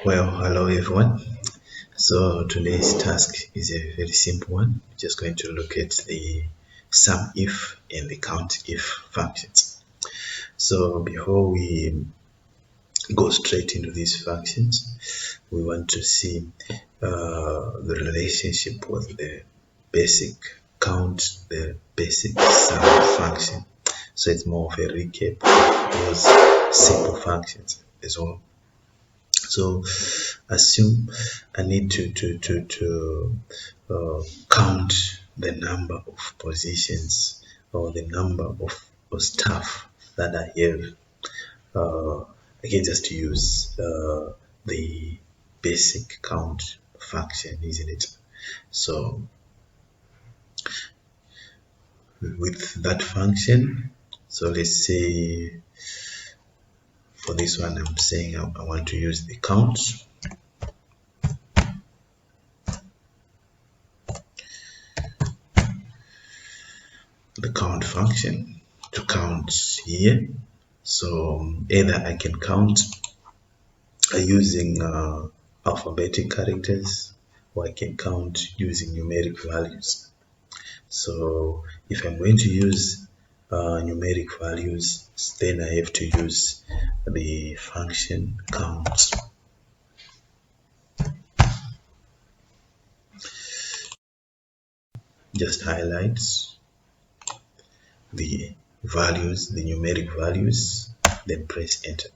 Well, hello everyone. So today's task is a very simple one. We're just going to look at the SumIf and the CountIF functions. So before we go straight into these functions, we want to see the relationship with the basic count, the basic sum function. So it's more of a recap of those simple functions as well. So assume I need to count the number of positions or the number of stuff that I have. I can just use the basic count function, isn't it? So with that function, so let's say for this one, I'm saying I want to use the count. The count function to count here. So either I can count using alphabetic characters, or I can count using numeric values. So if I'm going to use numeric values, then I have to use the function count. Just highlight the values, the numeric values, then press enter.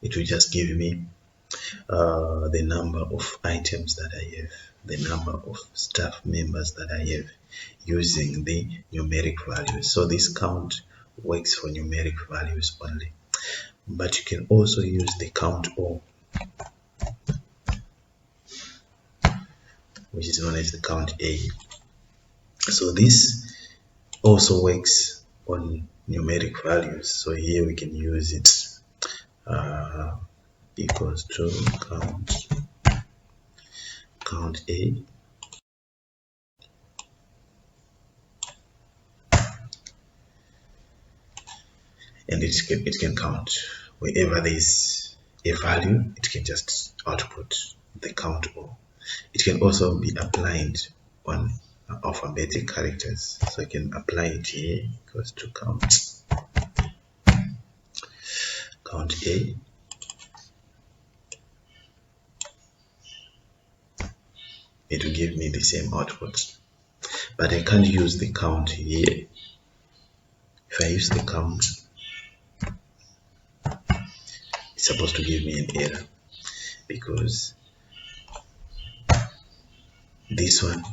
It will just give me the number of items that I have, the number of staff members that I have using the numeric values. So this count works for numeric values only, but you can also use the CountA, which is known as the CountA. So this also works on numeric values. So here we can use it equals to CountA, and it can count wherever there is a value. It can just output the CountA. It can also be applied on alphabetic characters, so I can apply it here equals to CountA. It will give me the same output, but I can't use the count here. If I use the count, it's supposed to give me an error because this one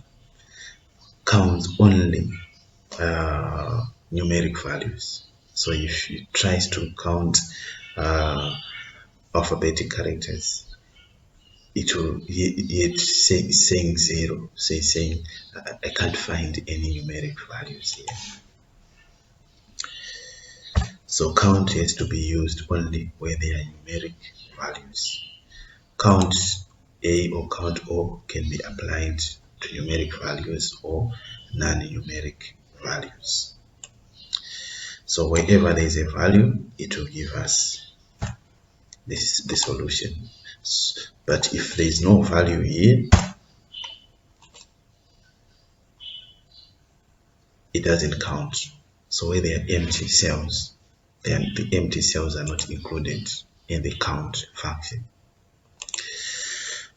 counts only numeric values. So if it tries to count alphabetic characters, it will saying 0, saying I can't find any numeric values here. So count has to be used only where there are numeric values. Count A or count O can be applied to numeric values or non-numeric values. So wherever there is a value, it will give us the solution. But if there is no value here, it doesn't count. So where there are empty cells, then the empty cells are not included in the count function.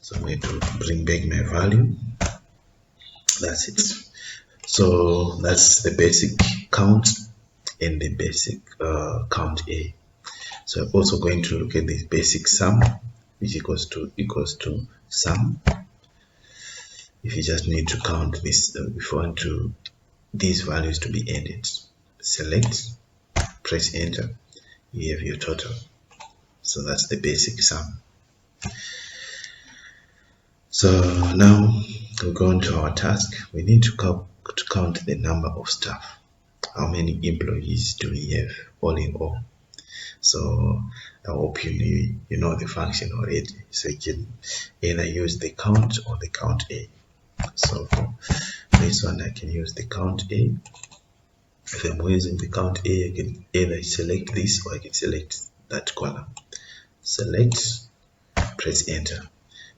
So I'm going to bring back my value. That's it. So that's the basic count and the basic CountA. So I'm also going to look at the basic sum, which equals to sum. If you just need to count this, if you want these values to be added, select, press enter, you have your total. So that's the basic sum. So now we go on to our task. We need to count the number of staff. How many employees do we have all in all? So I hope you know the function already. So you can either use the count or the CountA. So for this one, I can use the CountA. If I'm using the CountA, I can either select this or I can select that column. Select, press enter.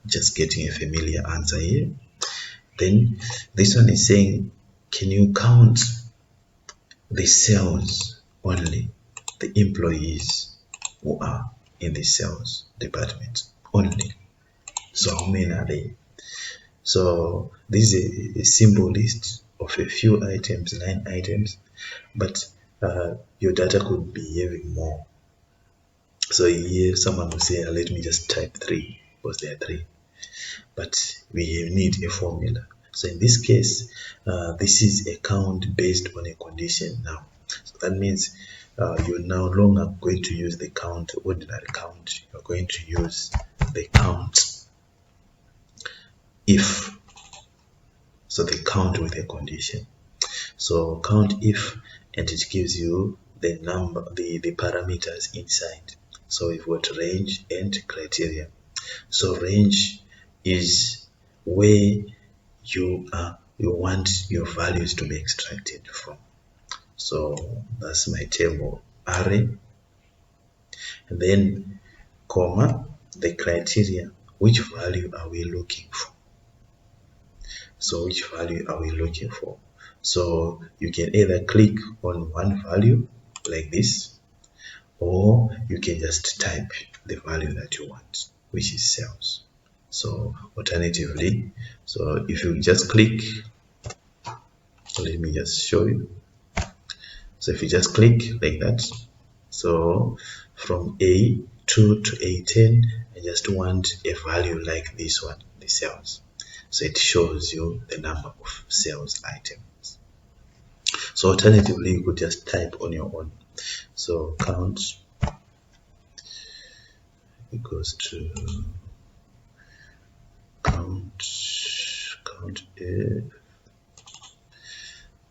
Just getting a familiar answer here. Then this one is saying, can you count the cells only, the employees who are in the sales department only? So how many are they? So this is a simple list of a few items, 9 items, but your data could be having more. So here someone will say, let me just type 3 because there are 3, but we need a formula. So in this case, this is a count based on a condition now. So that means you're no longer going to use the count, ordinary count. You're going to use the count if. So the count with a condition. So count if, and it gives you the number, the parameters inside. So we've got range and criteria. So range is where you want your values to be extracted from. So that's my table array, and then comma, the criteria, which value are we looking for? So which value are we looking for? So you can either click on one value like this, or you can just type the value that you want, which is sales. So alternatively, so if you just click, let me just show you. So if you just click like that, so from A2 to A10, I just want a value like this one, the sales. So it shows you the number of sales items. So alternatively, you could just type on your own. So count equals to CountIF.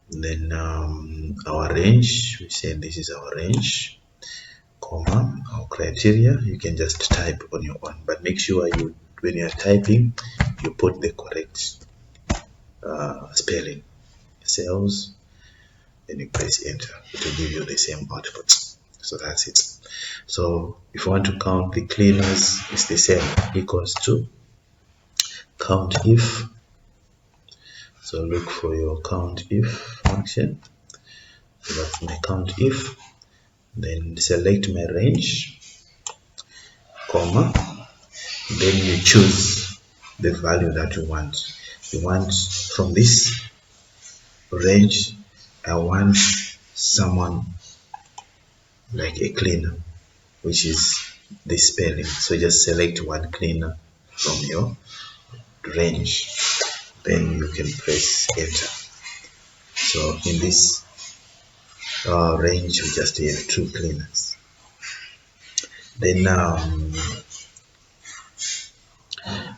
Then our range, we say this is our range, comma, our criteria. You can just type on your own, but make sure you, when you are typing, you put the correct spelling, sales, then you press enter. It will give you the same output. So that's it. So if you want to count the cleaners, it's the same, equals to CountIF. So look for your CountIF function. So that's my CountIF. Then select my range, comma, then you choose the value that you want. You want from this range, I want someone like a cleaner, which is the spelling. So just select one cleaner from your range, then you can press enter. So in this range, we just have 2 cleaners. Then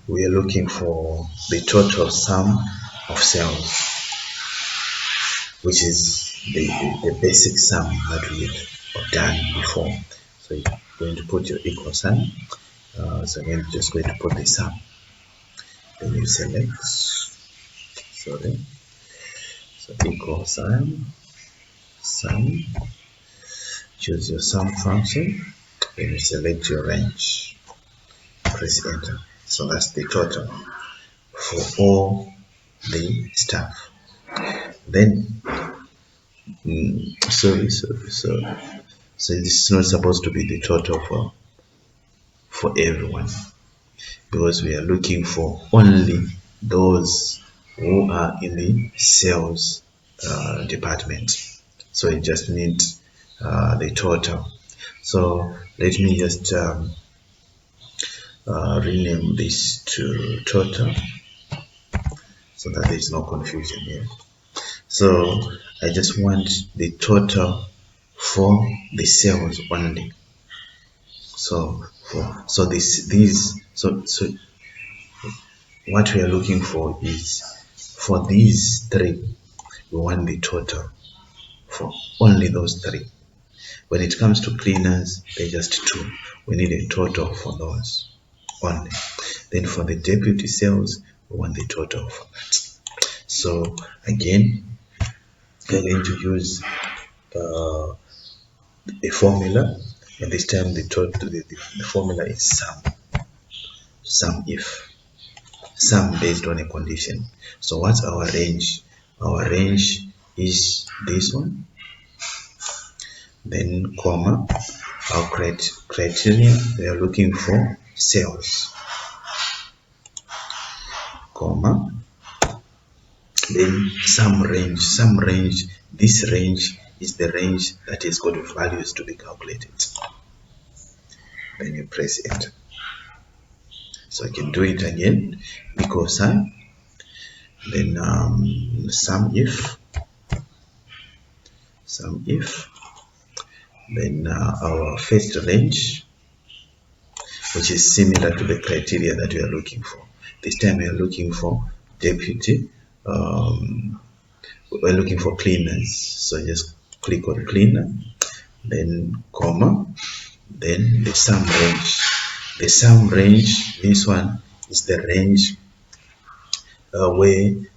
we are looking for the total sum of sales, which is the basic sum that we've done before. So you're going to put your equal sign. So I'm just going to put the sum. Then you select, sorry, so equal sign, sum, choose your sum function, then you select your range, press enter. So that's the total for all the stuff. Then so this is not supposed to be the total for everyone, because we are looking for only those who are in the sales department. So you just need the total. So let me just rename this to total, so that there is no confusion here. So I just want the total for the sales only. So what we are looking for is for these 3, we want the total for only those 3. When it comes to cleaners, they're just 2. We need a total for those only. Then for the deputy sales, we want the total for that. So again, we're going to use a formula, and this time the formula is sum. SumIf, sum based on a condition. So what's our range? Our range is this one, then comma, our criteria, we are looking for cells, comma, then sum range, this range is the range that has got values to be calculated. Then you press enter. So I can do it again, because then SumIf, then our first range, which is similar to the criteria that we are looking for. This time we are looking for deputy, we're looking for cleaners. So just click on cleaner, then comma, then the sum range. The sum range, this one is the range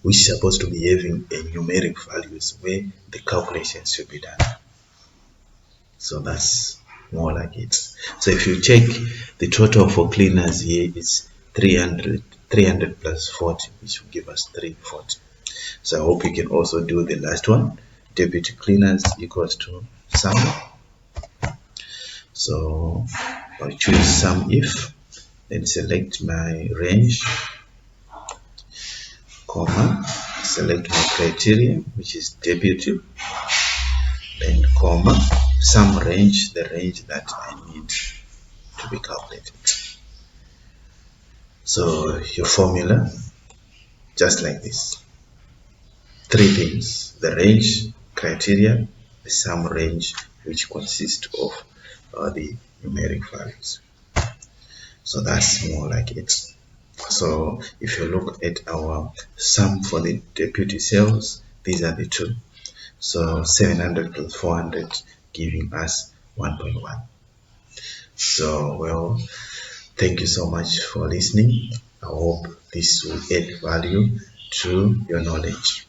which is supposed to be having a numeric values where the calculations should be done. So that's more like it. So if you check the total for cleaners here, it's 300 plus 40, which will give us 340. So I hope you can also do the last one. Deputy cleaners equals to sum. So I'll choose SumIf, then select my range, comma, select my criteria, which is deputy, then comma, sum range, the range that I need to be calculated. So your formula, just like this, 3 things: the range, criteria, the sum range, which consists of the numeric values. So that's more like it. So if you look at our sum for the deputy cells, these are the 2. So 700 plus 400 giving us 1.1. So well, thank you so much for listening. I hope this will add value to your knowledge.